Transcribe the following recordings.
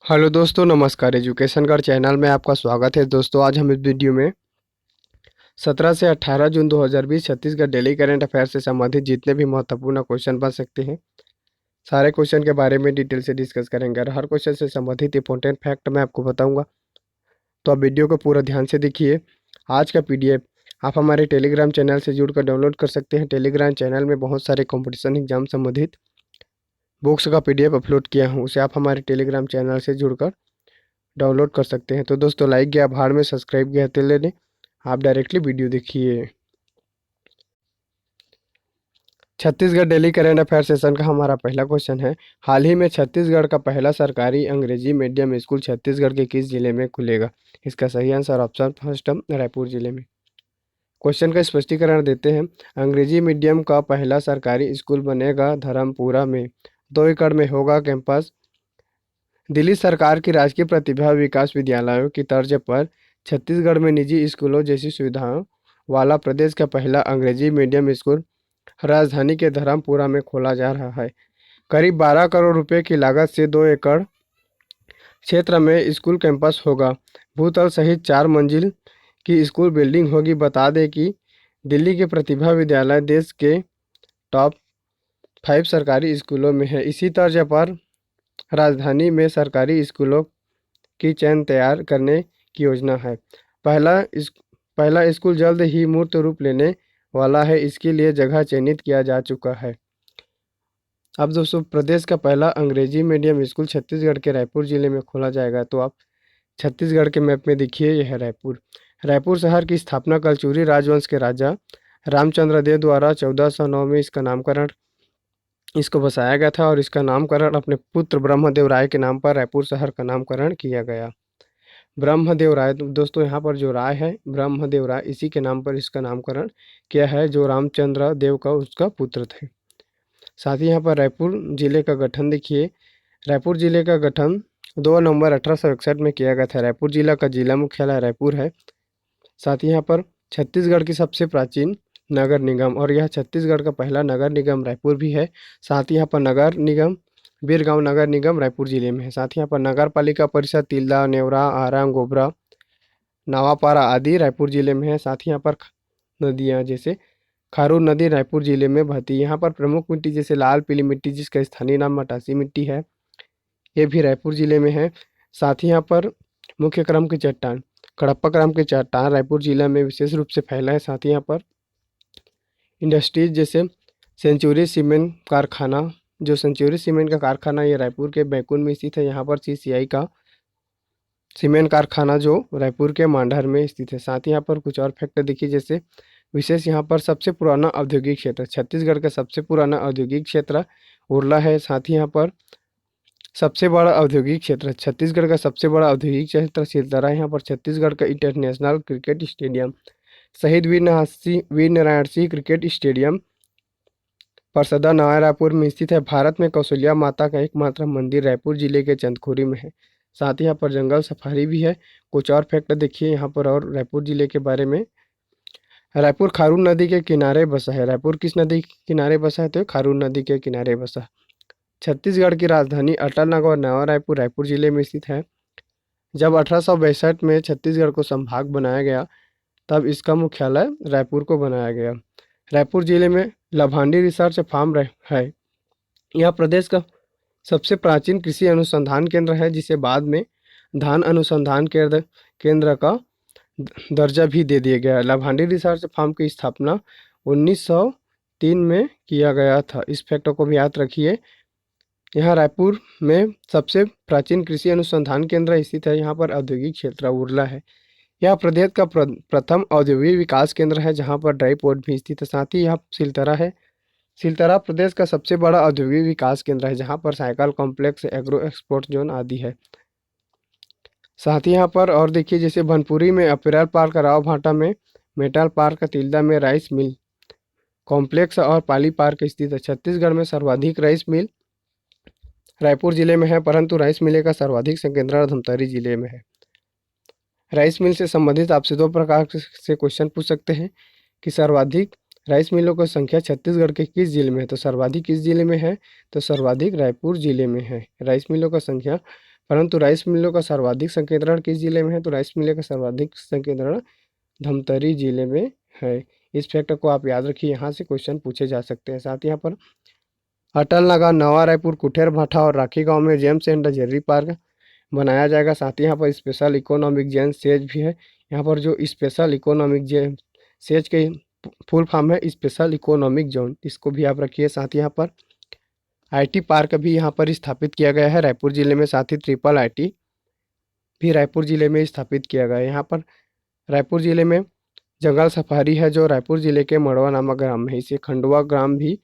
Hello दोस्तों, नमस्कार। Education गढ़ चैनल में आपका स्वागत है। दोस्तों, आज हम इस वीडियो में 17 से 18 जून 2020 छत्तीसगढ़ डेली करंट अफेयर से संबंधित जितने भी महत्वपूर्ण क्वेश्चन बन सकते हैं, सारे क्वेश्चन के बारे में डिटेल से डिस्कस करेंगे और हर क्वेश्चन से संबंधित इंपॉर्टेंट फैक्ट मैं आपको बताऊंगा। तो आप वीडियो को पूरा ध्यान से देखिए। आज का पीडीएफ आप हमारे टेलीग्राम चैनल से जुड़कर डाउनलोड कर सकते हैं। टेलीग्राम चैनल में बहुत सारे कॉम्पिटिशन एग्जाम संबंधित बुक्स का पीडीएफ अपलोड किया हूँ, उसे आप हमारे टेलीग्राम चैनल से जुड़कर डाउनलोड कर सकते हैं। तो दोस्तों, लाइक गया भाड़ में, सब्सक्राइब गया तेले ने, आप डायरेक्टली वीडियो देखिए। Chhattisgarh daily current affair session का हमारा पहला क्वेश्चन है, हाल ही में छत्तीसगढ़ का पहला सरकारी अंग्रेजी मीडियम स्कूल छत्तीसगढ़ के किस जिले में खुलेगा? इसका सही आंसर ऑप्शन फर्स्ट रायपुर जिले में। क्वेश्चन का स्पष्टीकरण देते हैं। अंग्रेजी मीडियम का पहला सरकारी स्कूल बनेगा धर्मपुरा में, 2 एकड़ में होगा कैंपस। दिल्ली सरकार की राजकीय प्रतिभा विकास विद्यालयों की तर्ज पर छत्तीसगढ़ में निजी स्कूलों जैसी सुविधाओं वाला प्रदेश का पहला अंग्रेजी मीडियम स्कूल राजधानी के धर्मपुरा में खोला जा रहा है। करीब 12 करोड़ रुपए की लागत से 2 एकड़ क्षेत्र में स्कूल कैंपस होगा। भूतल सहित 4 मंजिल की स्कूल बिल्डिंग होगी। बता दें कि दिल्ली के प्रतिभा विद्यालय देश के टॉप 5 सरकारी स्कूलों में है। इसी तर्ज पर राजधानी में सरकारी स्कूलों की चयन तैयार करने की योजना है। पहला स्कूल जल्द ही मूर्त रूप लेने वाला है। इसके लिए जगह चयनित किया जा चुका है। अब दोस्तों, प्रदेश का पहला अंग्रेजी मीडियम स्कूल छत्तीसगढ़ के रायपुर जिले में खोला जाएगा। तो आप छत्तीसगढ़ के मैप में देखिए, यह है रायपुर। रायपुर शहर की स्थापना कलचुरी राजवंश के राजा रामचंद्र देव द्वारा 1409 में इसको बसाया गया था और इसका नामकरण अपने पुत्र ब्रह्मदेव राय के नाम पर रायपुर शहर का नामकरण किया गया। ब्रह्मदेव राय, दोस्तों यहाँ पर जो राय है ब्रह्मदेव राय, इसी के नाम पर इसका नामकरण किया है, जो रामचंद्र देव का उसका पुत्र थे। साथ ही यहाँ पर रायपुर जिले का गठन देखिए। रायपुर जिले का गठन 2 नवंबर 1861 में किया गया था। रायपुर जिला का जिला मुख्यालय रायपुर है। साथ ही यहाँ पर छत्तीसगढ़ की सबसे प्राचीन नगर निगम, और यह छत्तीसगढ़ का पहला नगर निगम रायपुर भी है। साथ ही यहाँ पर नगर निगम बीरगांव नगर निगम रायपुर जिले में है। साथ ही यहाँ पर नगर पालिका परिषद तिल्दा, नेवरा, आरा, गोबरा, नावापारा आदि रायपुर जिले में है। साथ ही यहाँ पर नदियाँ जैसे खारून नदी रायपुर जिले में बहती है। यहाँ पर प्रमुख मिट्टी जैसे लाल पीली मिट्टी, जिसका स्थानीय नाम मटासी मिट्टी है, ये भी रायपुर जिले में है। साथ ही यहाँ पर मुख्य क्रम की चट्टान कडप्पा क्रम की चट्टान रायपुर जिला में विशेष रूप से फैला है। साथ ही यहाँ पर इंडस्ट्रीज जैसे सेंचुरी सीमेंट कारखाना, जो सेंचुरी सीमेंट का कारखाना ये रायपुर के बैकुंठ में स्थित है। यहाँ पर सीसीआई का सीमेंट कारखाना जो रायपुर के मांडर में स्थित है। साथ ही यहाँ पर कुछ और फैक्ट देखिए, जैसे विशेष यहाँ पर सबसे पुराना औद्योगिक क्षेत्र, छत्तीसगढ़ का सबसे पुराना औद्योगिक क्षेत्र उरला है। साथ ही यहाँ पर सबसे बड़ा औद्योगिक क्षेत्र, छत्तीसगढ़ का सबसे बड़ा औद्योगिक क्षेत्र सिलतरा है। यहाँ पर छत्तीसगढ़ का इंटरनेशनल क्रिकेट स्टेडियम, शहीद वीर नारायण सिंह क्रिकेट स्टेडियम परसदा नवा रायपुर में स्थित है। भारत में कौशल्या माता का एकमात्र मंदिर रायपुर जिले के चंदखुरी में है। साथ ही यहाँ पर जंगल सफारी भी है। कुछ और फैक्ट देखिए यहाँ पर और रायपुर जिले के बारे में। रायपुर खारून नदी के किनारे बसा है। रायपुर किस नदी के किनारे बसा है? तो खारून नदी के किनारे बसा। छत्तीसगढ़ की राजधानी अटल नगर नवा रायपुर रायपुर जिले में स्थित है। जब 1862 में छत्तीसगढ़ को संभाग बनाया गया, तब इसका मुख्यालय रायपुर को बनाया गया। रायपुर जिले में लभांडी रिसर्च फार्म है। यह प्रदेश का सबसे प्राचीन कृषि अनुसंधान केंद्र है, जिसे बाद में धान अनुसंधान केंद्र का दर्जा भी दे दिया गया। लभांडी रिसर्च फार्म की स्थापना 1903 में किया गया था। इस फैक्ट को भी याद रखिए। यहाँ रायपुर में सबसे प्राचीन कृषि अनुसंधान केंद्र स्थित है। यहाँ पर औद्योगिक क्षेत्र उरला है। यह प्रदेश का प्रथम औद्योगिक विकास केंद्र है, जहाँ पर ड्राई पोर्ट भी स्थित है। साथ ही यहाँ सिलतरा है। सिलतरा प्रदेश का सबसे बड़ा औद्योगिक विकास केंद्र है, जहाँ पर cycle complex, agro export zone आदि है। साथ ही यहाँ पर और देखिए, जैसे भनपुरी में अपेरल पार्क, राव भाटा में मेटल पार्क, तिल्दा में राइस मिल कॉम्प्लेक्स और पाली पार्क स्थित है। छत्तीसगढ़ में सर्वाधिक राइस मिल रायपुर जिले में है, परंतु राइस मिले का सर्वाधिक संकेंद्रण धमतरी जिले में है। राइस मिल से संबंधित आपसे 2 प्रकार से क्वेश्चन पूछ सकते हैं कि सर्वाधिक राइस मिलों की संख्या छत्तीसगढ़ के किस जिले में है? तो सर्वाधिक किस जिले में है? तो सर्वाधिक रायपुर जिले में है। राइस मिलों का संख्या परंतु राइस मिलों का सर्वाधिक संकेंद्रण किस जिले में है? तो राइस मिलों का सर्वाधिक संकेंद्रण धमतरी जिले में है। इस फैक्ट को आप याद रखिए, यहाँ से क्वेश्चन पूछे जा सकते हैं। साथ ही यहाँ पर अटल नगर, नवा रायपुर, कुठेर भाठा और राखी गांव में जेम्स एंड द जेर्री पार्क बनाया जाएगा। साथ ही यहाँ पर स्पेशल इकोनॉमिक जोन सेज भी है। यहाँ पर जो स्पेशल इकोनॉमिक जोन सेज के फुल फॉर्म है स्पेशल इकोनॉमिक जोन, इसको भी आप रखिए। साथ ही यहाँ पर आईटी पार्क भी यहाँ पर स्थापित किया गया है रायपुर जिले में। साथ ही ट्रिपल आईटी भी रायपुर जिले में स्थापित किया गया है। यहाँ पर रायपुर जिले में जंगल सफारी है जो रायपुर जिले के मड़वा नामक ग्राम में है। इसे खंडवा ग्राम भी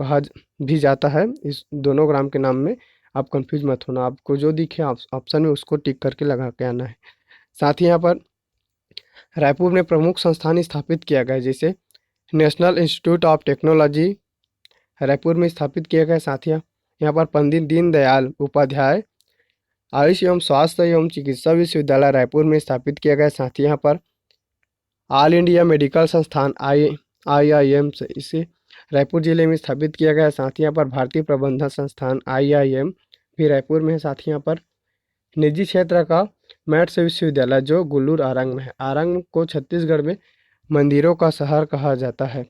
कहा भी जाता है। इस दोनों ग्राम के नाम में आप कंफ्यूज मत होना, आपको जो दिखे ऑप्शन में उसको टिक करके लगा के आना है। साथ ही यहाँ पर रायपुर में प्रमुख संस्थान स्थापित किया गया है, जैसे national institute of technology Raipur में स्थापित किया गया है। साथ ही यहाँ पर पंडित दीनदयाल उपाध्याय आयुष एवं स्वास्थ्य एवं चिकित्सा विश्वविद्यालय रायपुर में स्थापित किया गया है। साथ ही यहाँ पर ऑल इंडिया मेडिकल संस्थान IIM से इसे रायपुर जिले में स्थापित किया गया है। साथ ही यहाँ पर भारतीय प्रबंधन संस्थान IIM भी रायपुर में है। साथ ही यहाँ पर निजी क्षेत्र का मैथ्स विश्वविद्यालय जो गुल्लूर आरंग में है। आरंग को छत्तीसगढ़ में मंदिरों का शहर कहा जाता है।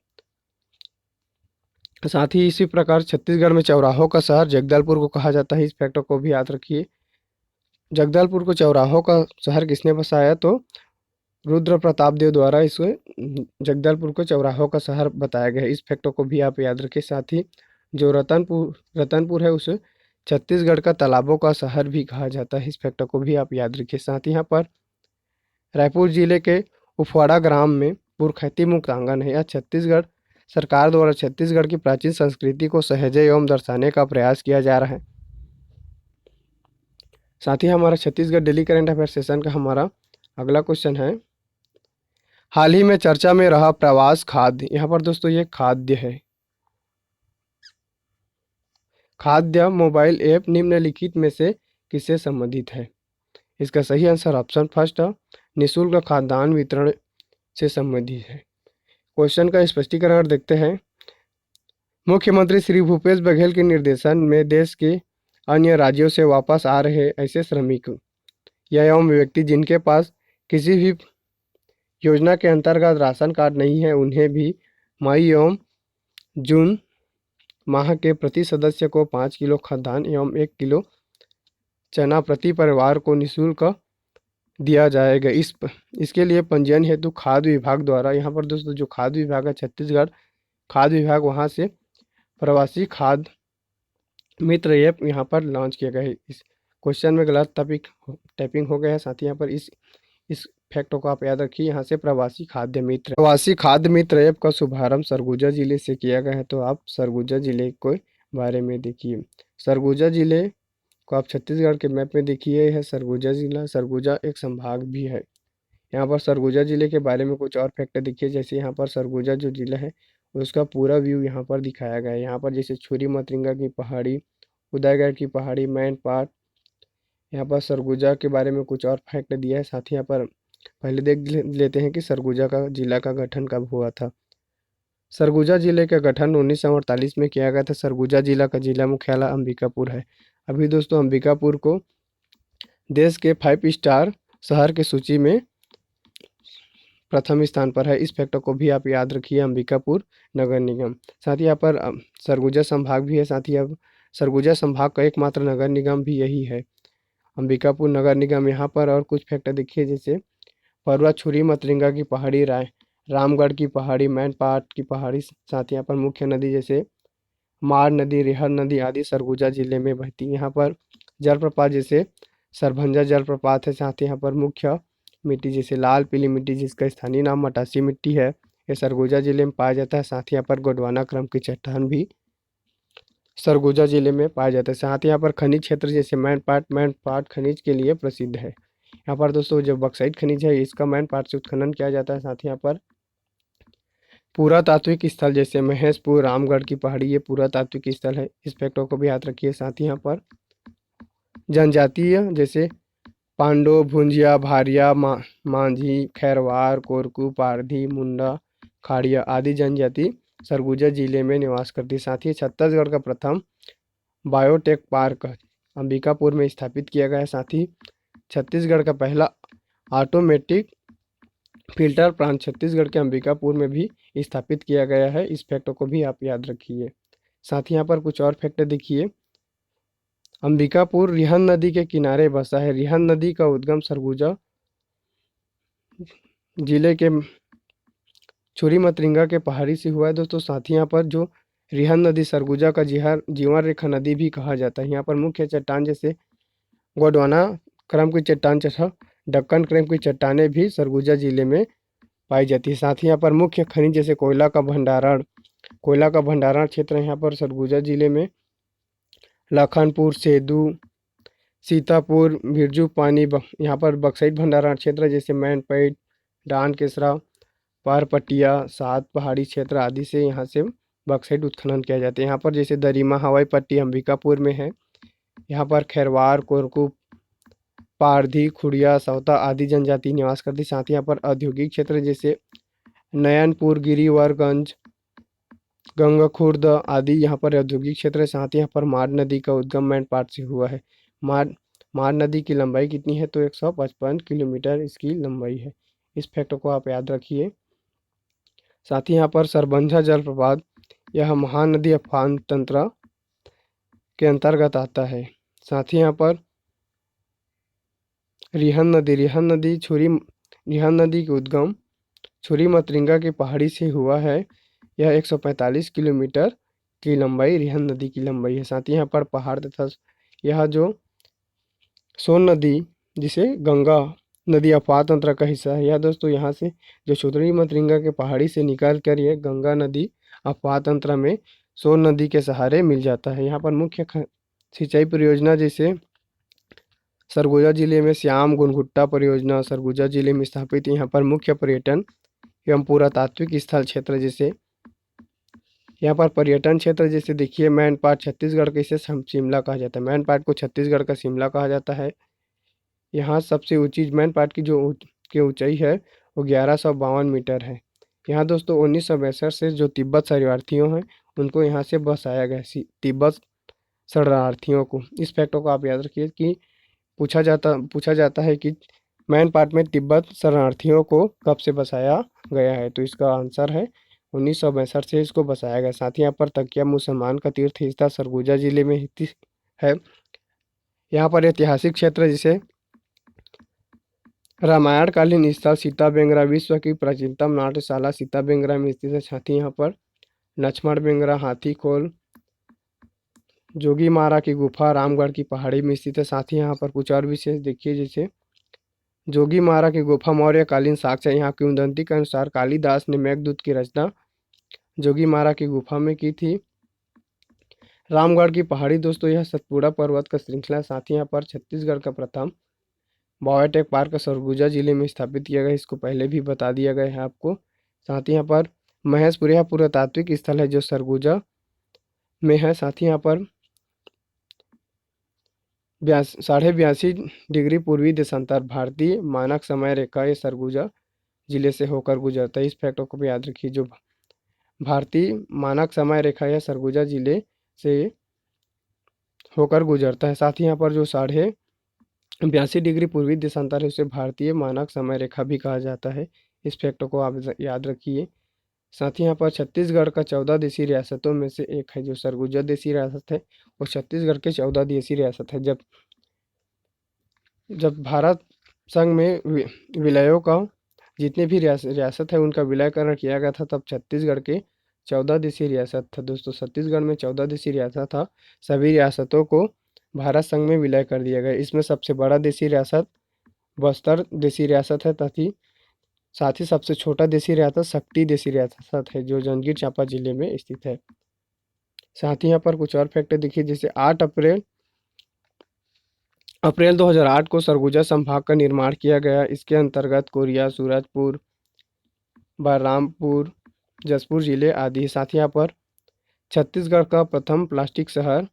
साथ ही इसी प्रकार छत्तीसगढ़ में चौराहों का शहर जगदलपुर को कहा जाता है। इस फैक्टर को भी याद रखिए। जगदलपुर को चौराहों का शहर किसने बसाया? तो रुद्र प्रताप देव द्वारा इसे जगदलपुर को चौराहों का शहर बताया गया है। इस फैक्टर को भी आप याद रखें। साथ ही जो रतनपुर है उसे छत्तीसगढ़ का तालाबों का शहर भी कहा जाता है। इस फैक्टर को भी आप याद रखिए। साथ ही यहाँ पर रायपुर जिले के उफवाड़ा ग्राम में पुरखैती मुक्त आंगन है। यह छत्तीसगढ़ सरकार द्वारा छत्तीसगढ़ की प्राचीन संस्कृति को सहेजे एवं दर्शाने का प्रयास किया जा रहा है। साथ ही हमारा Chhattisgarh daily current affair session का हमारा अगला क्वेश्चन है, हाल ही में चर्चा में रहा प्रवास खाद्य। यहाँ पर दोस्तों ये खाद्य है। खाद्य मोबाइल ऐप निम्नलिखित में से किससे संबंधित है? इसका सही आंसर ऑप्शन फर्स्ट है, निःशुल्क खाद्यान्न वितरण से संबंधित है। क्वेश्चन का स्पष्टीकरण देखते हैं। मुख्यमंत्री श्री भूपेश बघेल के निर्देशन में देश के अन्य राज्यों से वापस आ रहे ऐसे श्रमिक या एवं व्यक्ति जिनके पास किसी भी योजना के अंतर्गत राशन कार्ड नहीं है, उन्हें भी मई एवं जून माह के प्रति सदस्य को 5 किलो खाद्यान्न एवं 1 किलो चना प्रति परिवार को निःशुल्क दिया जाएगा। इसके लिए पंजीयन हेतु खाद्य विभाग द्वारा, यहाँ पर दोस्तों जो खाद्य विभाग है छत्तीसगढ़ खाद्य विभाग, वहाँ से प्रवासी खाद्य मित्र ऐप यहाँ पर लॉन्च किया गया है। इस क्वेश्चन में गलत टाइपिंग हो गया है। साथ ही यहाँ पर इस फैक्टों को आप याद रखिए। यहाँ से प्रवासी खाद्य मित्र ऐप का शुभारंभ सरगुजा जिले से किया गया है। तो आप सरगुजा जिले के बारे में देखिए। सरगुजा जिले को आप छत्तीसगढ़ के मैप में देखिए, है सरगुजा जिला। सरगुजा एक संभाग भी है। यहाँ पर सरगुजा जिले के बारे में कुछ और फैक्ट देखिए, जैसे यहाँ पर सरगुजा जो जिला है उसका पूरा व्यू यहाँ पर दिखाया गया है। यहाँ पर जैसे छुरी मतरिंगा की पहाड़ी, उदयगढ़ की पहाड़ी, मैनपाट, यहाँ पर सरगुजा के बारे में कुछ और फैक्ट दिया है। साथ ही यहाँ पर पहले देख लेते हैं कि सरगुजा का जिला का गठन कब हुआ था। सरगुजा जिले का गठन 1948 में किया गया था। सरगुजा जिला का जिला मुख्यालय अंबिकापुर है। अभी दोस्तों अंबिकापुर को देश के 5 स्टार शहर की सूची में प्रथम स्थान पर है। इस फैक्टर को भी आप याद रखिए, अंबिकापुर नगर निगम। साथ ही यहाँ पर सरगुजा संभाग भी है। साथ ही अब सरगुजा संभाग का एकमात्र नगर निगम भी यही है, अंबिकापुर नगर निगम। यहाँ पर और कुछ फैक्टर देखिए, जैसे परवा छुरी मतरिंगा की पहाड़ी, रामगढ़ की पहाड़ी, मैनपाट की पहाड़ी। साथ ही यहाँ पर मुख्य नदी जैसे मार नदी, रेहर नदी आदि सरगुजा जिले में बहती। यहाँ पर जलप्रपात जैसे सरभंजा जलप्रपात है। साथ ही यहाँ पर मुख्य मिट्टी जैसे लाल पीली मिट्टी, जिसका स्थानीय नाम मटासी मिट्टी है, ये सरगुजा जिले में पाया जाता है। साथ ही यहाँ पर गोंडवाना क्रम की चट्टान भी सरगुजा जिले में पाया जाता है। साथ ही यहाँ पर खनिज क्षेत्र जैसे मैनपाट खनिज के लिए प्रसिद्ध है। यहाँ पर दोस्तों जो बक्साइट खनिज है इसका मैनपाट से उत्खनन किया जाता है। साथ ही यहाँ पर पुरातात्विक स्थल जैसे महेशपुर, रामगढ़ की पहाड़ी, ये पुरातात्विक स्थल है। इस फैक्टों को भी याद रखिए। साथ ही यहाँ पर जनजातीय जैसे पांडो, भुंजिया, भारिया, मांझी, खैरवार, कोरकू, पारधी, मुंडा, खाड़िया आदि जनजाति सरगुजा जिले में निवास करती है। साथ ही छत्तीसगढ़ का प्रथम बायोटेक पार्क अंबिकापुर में स्थापित किया गया है। साथ ही छत्तीसगढ़ का पहला ऑटोमेटिक फिल्टर प्लांट छत्तीसगढ़ के अंबिकापुर में भी स्थापित किया गया है। इस फैक्ट को भी आप याद रखिए। साथ ही यहाँ पर कुछ और फैक्ट देखिए। अंबिकापुर रिहंद नदी के किनारे बसा है। रिहंद नदी का उद्गम सरगुजा जिले के छुरी मतरिंगा के पहाड़ी से हुआ है दोस्तों। साथ ही यहाँ पर जो रिहंद नदी सरगुजा का जीवन रेखा नदी भी कहा जाता है। यहाँ पर मुख्य चट्टान जैसे गोंडवाना क्रम की चट्टान तथा दक्कन क्रम की चट्टानें भी सरगुजा जिले में पाई जाती है। साथ ही यहाँ पर मुख्य खनिज जैसे कोयला का भंडारण क्षेत्र यहाँ पर सरगुजा जिले में लखनपुर, सेदू, सीतापुर, बिरजू पानी यहाँ पर बक्साइट भंडारण क्षेत्र जैसे मैनपैट, डान केसरा, पारपटिया, सात पहाड़ी क्षेत्र आदि से यहाँ से बक्साइट उत्खनन किया जाता है। यहाँ पर जैसे दरिमा हवाई पट्टी अंबिकापुर में है। यहाँ पर खैरवार, कोरकू, पारधी, खुड़िया, सौता आदि जनजाति निवास करती। साथ ही यहाँ पर औद्योगिक क्षेत्र जैसे नयनपुर, गिरिवरगंज, गंगाखुर्द आदि यहाँ पर औद्योगिक क्षेत्र है। साथ ही यहाँ पर माड नदी का उद्गम मैनपाट से हुआ है। माड नदी की लंबाई कितनी है? तो 155 किलोमीटर इसकी लंबाई है। इस फैक्ट को आप याद रखिए। साथ ही यहाँ पर सरबंजा जलप्रपात, यह महानदी अफान तंत्र के अंतर्गत आता है। साथ ही यहाँ पर रिहंद नदी के उद्गम छुरी मतरिंगा की पहाड़ी से हुआ है। यह 145 किलोमीटर की लंबाई रिहंद नदी की लंबाई है। साथ ही यहाँ पर पहाड़ तथा यह जो सोन नदी जिसे गंगा नदी अफवाह तंत्र का हिस्सा है, यह दोस्तों यहाँ से जो छुरी मतरिंगा के पहाड़ी से निकाल कर ये गंगा नदी अफवाह तंत्र में सोन नदी के सहारे मिल जाता है। यहाँ पर मुख्य सिंचाई परियोजना जैसे सरगुजा जिले में श्याम गुनगुट्टा परियोजना सरगुजा जिले में स्थापित। यहाँ पर मुख्य पर्यटन एवं पुरातात्विक स्थल क्षेत्र जैसे यहाँ पर पर्यटन क्षेत्र जैसे देखिए मैनपाट छत्तीसगढ़ के इसे शिमला कहा जाता है। मैनपाट को छत्तीसगढ़ का शिमला कहा जाता है। यहाँ सबसे ऊंची मैनपाट की जो ऊंचाई है वो 1152 मीटर है। यहाँ दोस्तों 1962 से जो तिब्बत शरणार्थियों हैं उनको यहाँ से बसाया गया तिब्बत शरणार्थियों को। इस फैक्ट को आप याद रखिए कि पूछा जाता है कि मैनपाट में तिब्बत शरणार्थियों को कब से बसाया गया है, तो इसका आंसर है 1962 से इसको बसाया गया। साथ ही यहाँ पर तकिया मुसलमान का तीर्थ स्थल सरगुजा जिले में है। यहाँ पर ऐतिहासिक क्षेत्र जिसे रामायण कालीन स्थल सीता बेंगरा विश्व की प्राचीनतम नाट्यशाला सीता बेंगरा में स्थित है। साथ ही यहाँ पर लक्ष्मण बेंगरा, हाथी खोल, जोगी मारा की गुफा रामगढ़ की पहाड़ी में स्थित है। साथ ही यहाँ पर कुछ और विशेष देखिए जैसे जोगी मारा की गुफा मौर्यकालीन साक्ष्य। यहाँ किंवदंती के अनुसार कालिदास ने मेघदूत की रचना जोगी मारा की गुफा में की थी। रामगढ़ की पहाड़ी दोस्तों यह सतपुड़ा पर्वत का श्रृंखला। साथ ही यहाँ पर छत्तीसगढ़ का प्रथम बायोटेक पार्क सरगुजा जिले में स्थापित किया गया, इसको पहले भी बता दिया गया है आपको। साथ ही यहाँ पर महेशपुर यह पुरातात्विक स्थल है जो सरगुजा में है। साथ ही यहाँ पर 82.5 डिग्री पूर्वी देशांतर भारतीय मानक समय रेखा ये सरगुजा जिले से होकर गुजरता है। इस फैक्ट को भी याद रखिए, जो भारतीय मानक समय रेखा यह सरगुजा जिले से होकर गुजरता है। साथ ही यहाँ पर जो 82.5 डिग्री पूर्वी देशांतर है उसे भारतीय मानक समय रेखा भी कहा जाता है। इस फैक्ट को आप याद रखिए। साथ ही यहाँ पर छत्तीसगढ़ का 14 देशी रियासतों में से एक है जो सरगुजा देशी रियासत है और छत्तीसगढ़ के 14 देशी रियासत है। जब भारत संघ में विलयों का जितने भी रियासत है उनका विलयकरण किया गया था तब छत्तीसगढ़ के 14 देशी रियासत था दोस्तों। छत्तीसगढ़ में 14 देशी रियासत था। सभी रियासतों को भारत संघ में विलय कर दिया गया। इसमें सबसे बड़ा देशी रियासत बस्तर देशी रियासत है तथा साथ ही सबसे छोटा देशी रियासत शक्ति देशी रियासत है जो जांजगीर चांपा जिले में स्थित है। साथ ही यहाँ पर कुछ और फैक्ट देखिए जैसे 8 अप्रैल 2008 को सरगुजा संभाग का निर्माण किया गया। इसके अंतर्गत कोरिया, सूरजपुर, बलरामपुर, जसपुर जिले आदि। साथ ही यहाँ पर छत्तीसगढ़ का प्रथम प्लास्टिक शहर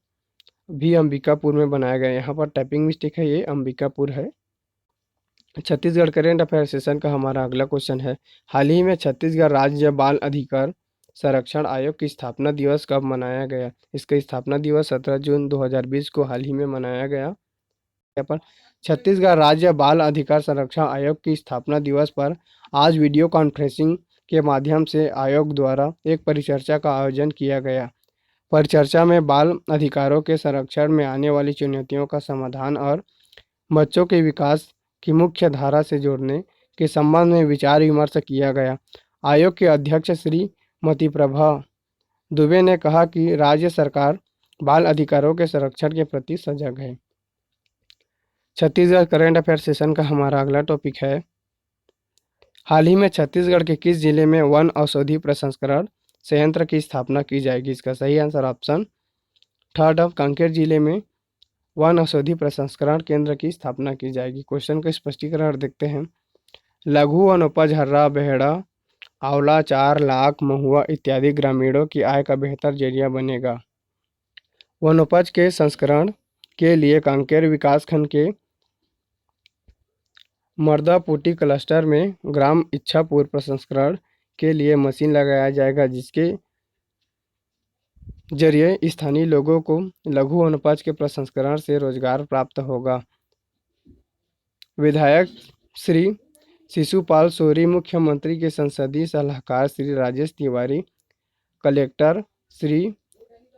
भी अंबिकापुर में बनाया गया। यहाँ पर टाइपिंग मिस्टेक है, ये अंबिकापुर है। छत्तीसगढ़ करेंट अफेयर सेशन का हमारा अगला क्वेश्चन है, हाल ही में छत्तीसगढ़ राज्य बाल अधिकार संरक्षण आयोग की स्थापना दिवस कब मनाया गया? इसका स्थापना दिवस 17 जून 2020 को हाल ही में मनाया गया। यहाँ पर छत्तीसगढ़ राज्य बाल अधिकार संरक्षण आयोग की स्थापना दिवस पर आज वीडियो कॉन्फ्रेंसिंग के माध्यम से आयोग द्वारा एक परिचर्चा का आयोजन किया गया। परिचर्चा में बाल अधिकारों के संरक्षण में आने वाली चुनौतियों का समाधान और बच्चों के विकास की मुख्य धारा से जोड़ने के संबंध में विचार विमर्श किया गया। आयोग के अध्यक्ष श्रीमती प्रभा दुबे ने कहा कि राज्य सरकार बाल अधिकारों के संरक्षण के प्रति सजग है। छत्तीसगढ़ करंट अफेयर सेशन का हमारा अगला टॉपिक है, हाल ही में छत्तीसगढ़ के किस जिले में वन औषधि प्रसंस्करण संयंत्र की स्थापना की जाएगी? इसका सही answer option third of Kanker जिले में वन औषधि प्रसंस्करण केंद्र की स्थापना की जाएगी। क्वेश्चन का स्पष्टीकरण देखते हैं। लघु वनोपज हर्रा बेहड़ा आंवला 4 लाख महुआ इत्यादि ग्रामीणों की आय का बेहतर जरिया बनेगा। वनोपज के संस्करण के लिए कांकेर विकासखंड के मर्दापुटी क्लस्टर में ग्राम इच्छापुर प्रसंस्करण के लिए मशीन लगाया जाएगा, जिसके जरिए स्थानीय लोगों को लघु वनोपज के प्रसंस्करण से रोजगार प्राप्त होगा। विधायक श्री शिशुपाल सोरी, मुख्यमंत्री के संसदीय सलाहकार श्री राजेश तिवारी, कलेक्टर श्री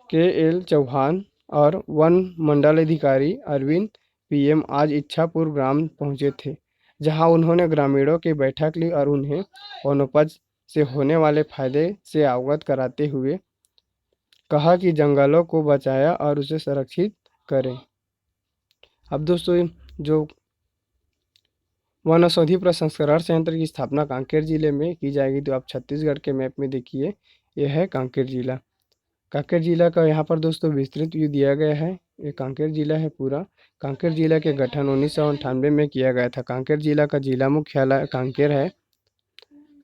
के.एल. चौहान और वन मंडल अधिकारी अरविंद पीएम आज इच्छापुर ग्राम पहुंचे थे, जहां उन्होंने ग्रामीणों की बैठक ली और उन्हें वनोपज से होने वाले फायदे से अवगत कराते हुए कहा कि जंगलों को बचाया और उसे संरक्षित करें। अब दोस्तों, जो वन औषधि प्रसंस्करण संयंत्र की स्थापना कांकेर जिले में की जाएगी, तो आप छत्तीसगढ़ के मैप में देखिए, यह है कांकेर जिला। कांकेर जिला का यहाँ पर दोस्तों विस्तृत व्यू दिया गया है। ये कांकेर जिला है पूरा। कांकेर जिला के गठन 1998 में किया गया था। कांकेर जिला का जिला मुख्यालय कांकेर है।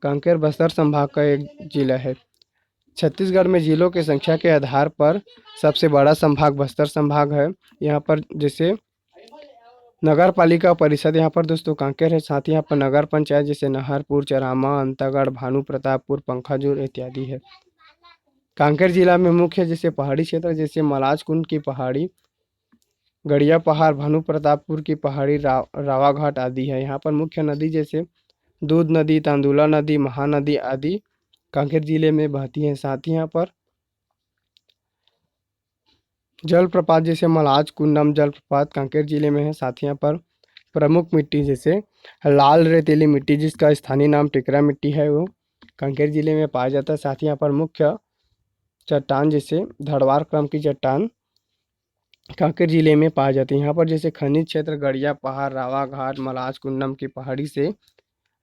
कांकेर बस्तर संभाग का एक जिला है। छत्तीसगढ़ में जिलों की संख्या के आधार पर सबसे बड़ा संभाग बस्तर संभाग है। यहाँ पर जैसे नगर पालिका परिषद यहाँ पर दोस्तों कांकेर है। साथ ही यहाँ पर नगर पंचायत जैसे नहरपुर, चरामा, अंतागढ़, भानु प्रतापपुर, पंखाजुर इत्यादि है। कांकेर जिला में मुख्य जैसे पहाड़ी क्षेत्र जैसे मलाज कुंड की पहाड़ी, गड़िया पहाड़, भानु प्रतापपुर की पहाड़ी, रावा घाट आदि है। यहाँ पर मुख्य नदी जैसे दूध नदी, तांदुला नदी, महानदी आदि कांकेर जिले में बहती हैं। साथ ही यहाँ पर जलप्रपात जैसे मलाज कुंडम जलप्रपात कांकेर जिले में है। साथ ही यहाँ पर प्रमुख मिट्टी जैसे लाल रेतीली मिट्टी, जिसका स्थानीय नाम टिकरा मिट्टी है, वो कांकेर जिले में पाया जाता है। साथ ही यहाँ पर मुख्य चट्टान जैसे धड़वार क्रम की चट्टान कांकेर जिले में पाई जाती है। यहाँ पर जैसे खनिज क्षेत्र गड़िया पहाड़, रावा घाट, मलाज कुंडम की पहाड़ी से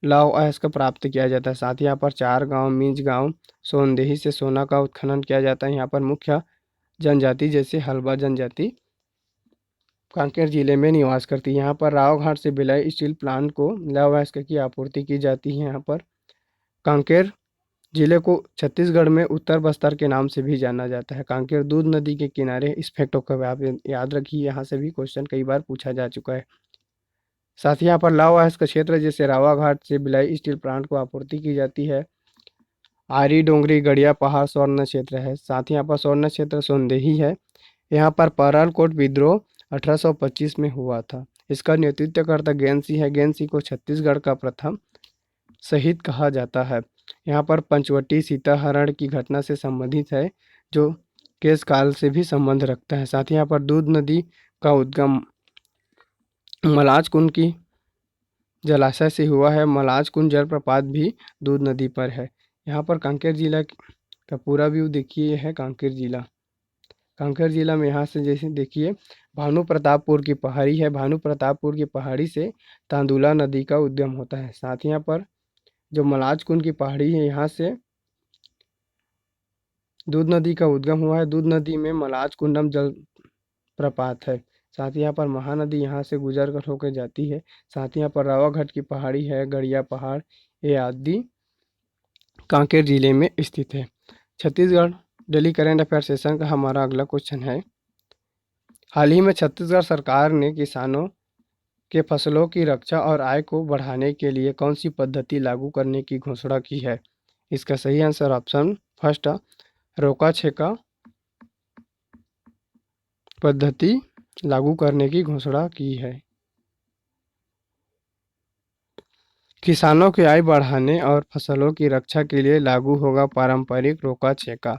लौह अयस्क प्राप्त किया जाता है। साथ ही यहाँ पर 4 गांव, मिंज गांव, सोनदेही से सोना का उत्खनन किया जाता है। यहाँ पर मुख्य जनजाति जैसे हल्बा जनजाति कांकेर जिले में निवास करती है। यहाँ पर राव घाट से भिलाई स्टील प्लांट को लौह अयस्क की आपूर्ति की जाती है। यहाँ पर कांकेर जिले को छत्तीसगढ़ में उत्तर बस्तर के नाम से भी जाना जाता है। कांकेर दूध नदी के किनारे। इस फैक्टों को आप याद रखिए, यहाँ से भी क्वेश्चन कई बार पूछा जा चुका है। साथ ही यहाँ पर लौह अयस्क क्षेत्र जैसे रावा घाट से भिलाई स्टील प्लांट को आपूर्ति की जाती है। आरी डोंगरी गड़िया पहाड़ स्वर्ण क्षेत्र है। साथ ही यहाँ पर स्वर्ण क्षेत्र सोनदेही है। यहाँ पर परलकोट विद्रोह 1825 में हुआ था। इसका नेतृत्वकर्ता ज्ञानसिंह है। ज्ञानसिंह को छत्तीसगढ़ का प्रथम शहीद कहा जाता है। यहाँ पर पंचवटी सीताहरण की घटना से संबंधित है, जो केश काल से भी संबंध रखता है। साथ ही यहाँ पर दूध नदी का उद्गम मलाज कुंड की जलाशय से हुआ है। मलाज कुंड जलप्रपात भी दूध नदी पर है। यहाँ पर कांकेर जिला का पूरा व्यू देखिए, यह है कांकेर जिला। कांकेर जिला में यहाँ से जैसे देखिए भानु प्रतापपुर की पहाड़ी है। भानु प्रतापपुर की पहाड़ी से तांदुला नदी का उद्गम होता है। साथ ही यहाँ पर जो मलाज कुंड की पहाड़ी है, यहाँ से दूध नदी का उद्गम हुआ है। दूध नदी में मलाज कुंडम जल प्रपात है। साथ ही यहाँ पर महानदी यहाँ से गुजर कर होकर जाती है। साथ ही यहाँ पर रावाघाट की पहाड़ी है, गड़िया पहाड़, ये आदि कांकेर जिले में स्थित है। Chhattisgarh daily current affair session का हमारा अगला क्वेश्चन है, हाल ही में छत्तीसगढ़ सरकार ने किसानों के फसलों की रक्षा और आय को बढ़ाने के लिए कौन सी पद्धति लागू करने की घोषणा की है? इसका सही आंसर ऑप्शन फर्स्ट, रोका छेका पद्धति लागू करने की घोषणा की है। किसानों की आय बढ़ाने और फसलों की रक्षा के लिए लागू होगा पारंपरिक रोका छेका।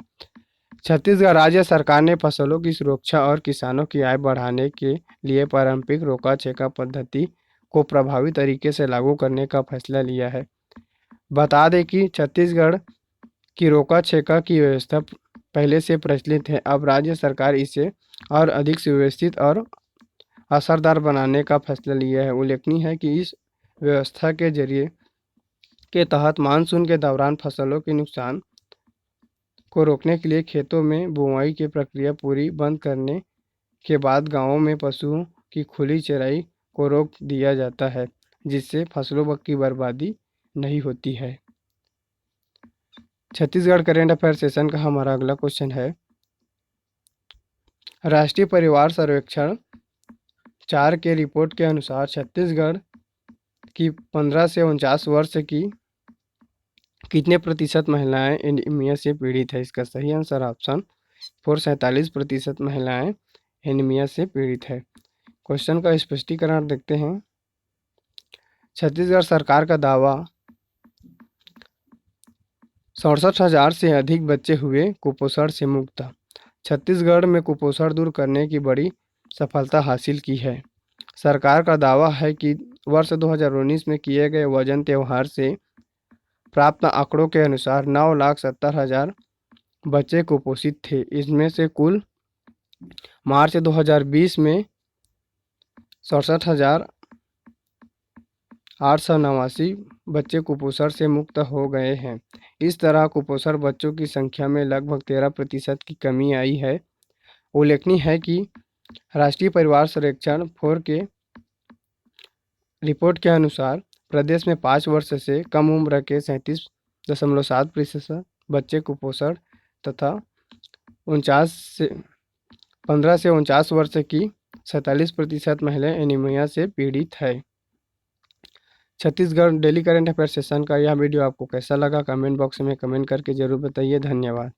छत्तीसगढ़ राज्य सरकार ने फसलों की सुरक्षा और किसानों की आय बढ़ाने के लिए पारंपरिक रोका छेका पद्धति को प्रभावी तरीके से लागू करने का फैसला लिया है। बता दें कि छत्तीसगढ़ की रोका छेका की व्यवस्था पहले से प्रचलित है। अब राज्य सरकार इसे और अधिक सुव्यवस्थित और असरदार बनाने का फैसला लिया है। उल्लेखनीय है कि इस व्यवस्था के जरिए के तहत मानसून के दौरान फसलों के नुकसान को रोकने के लिए खेतों में बुवाई की प्रक्रिया पूरी बंद करने के बाद गांवों में पशुओं की खुली चराई को रोक दिया जाता है, जिससे फसलों की बर्बादी नहीं होती है। छत्तीसगढ़ करेंट अफेयर सेशन का हमारा अगला क्वेश्चन है, राष्ट्रीय परिवार सर्वेक्षण 4 के रिपोर्ट के अनुसार छत्तीसगढ़ की 15 से 49 वर्ष की कितने प्रतिशत महिलाएं एनीमिया से पीड़ित है? इसका सही आंसर ऑप्शन 4 47% महिलाएं एनीमिया से पीड़ित है। क्वेश्चन का स्पष्टीकरण देखते हैं। छत्तीसगढ़ सरकार का दावा 67,000 से अधिक बच्चे हुए कुपोषण से मुक्त। छत्तीसगढ़ में कुपोषण दूर करने की बड़ी सफलता हासिल की है। सरकार का दावा है कि वर्ष 2019 में किए गए वजन त्योहार से प्राप्त आंकड़ों के अनुसार 9,70,000 बच्चे कुपोषित थे। इसमें से कुल मार्च 2020 में 67,889 बच्चे कुपोषण से मुक्त हो गए हैं। इस तरह कुपोषण बच्चों की संख्या में लगभग 13% की कमी आई है। उल्लेखनीय है कि राष्ट्रीय परिवार सर्वेक्षण 4 के रिपोर्ट के अनुसार प्रदेश में 5 वर्ष से कम उम्र के 37.7% बच्चे कुपोषण तथा 15 से 49 वर्ष की 47% महिलाएं एनीमिया से पीड़ित है। Chhattisgarh daily current affair session का यह वीडियो आपको कैसा लगा, कमेंट बॉक्स में कमेंट करके जरूर बताइए। धन्यवाद।